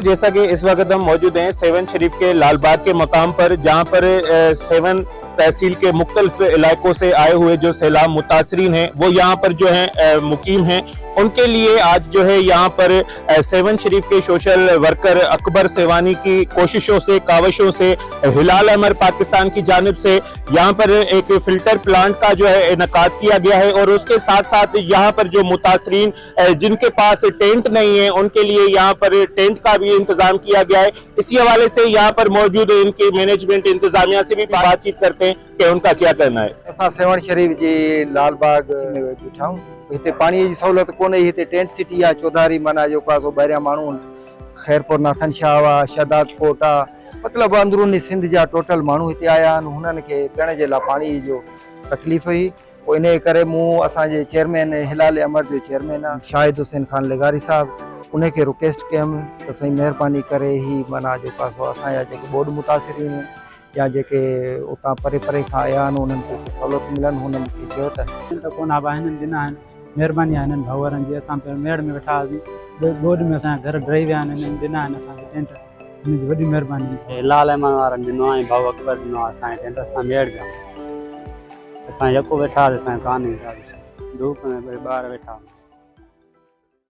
जैसा कि इस वक्त हम मौजूद हैं सेवन शरीफ के लालबाग के मकाम पर, जहां पर सेवन तहसील के मुख्तलिफ इलाकों से आए हुए जो सैलाब मुतासरीन हैं वो यहाँ पर जो है मुकीम हैं। उनके लिए आज जो है यहाँ पर सेवन शरीफ के सोशल वर्कर अकबर सेवानी की कोशिशों से, काविशों से, हिलाल अहमर पाकिस्तान की जानिब से यहाँ पर एक फिल्टर प्लांट का जो है इनकाद किया गया है। और उसके साथ साथ यहाँ पर जो मुतासरीन जिनके पास टेंट नहीं है उनके लिए यहाँ पर टेंट का भी इंतजाम किया गया है। इसी हवाले से यहाँ पर मौजूद इनकी मैनेजमेंट इंतजामिया से भी बातचीत करते हैं कि उनका क्या करना है। असां सेवन शरीफ जी लालबाग में वेठा आहियूं। हिते पानी जी सहूलियत कोन्हे। हिते टेंट सिटी आहे चौधारी, माना जेको आहे सो ॿाहिरियां माण्हू खैरपुर नाथन शाह आहे, शहदाद कोट आहे, मतिलबु अंदरूनी सिंध जा टोटल माण्हू हिते आया आहिनि। हुननि खे पीअण जे लाइ पाणी जो तकलीफ़ हुई। पोइ इन करे मूं असांजे चेयरमैन हिलाल अहमद जो चेयरमैन आहे शाहिद हुसैन खान लेगारी साहब, उनखे रिक्वेस्ट कयमि त साईं महिरबानी करे ही माना जेको आहे सो असांजा जेके बोर्ड मुतासिरीन या जेके उतां परे परे खां आया आहिनि उन्हनि खे सहूलियत मिलनि। हुननि खे चयो त कोन हिननि ॾिना आहिनि, महिरबानी आहे हिननि भाउरनि जी। असां पहिरियों मेड़ में वेठा हुआसीं, बोर्ड में असांजा घर ड्राई विया आहिनि, हिननि ॾिना आहिनि असांखे टेंट। हिन जी वॾी महिरबानी। लाल अहमद वारनि ॾिनो आहे, भाउ अकबर ॾिनो आहे असांखे टेंट। असां मेड़ जा असां यको वेठा हुआसीं, असांजो कान वेठा हुआसीं, धूप में ॿार वेठा।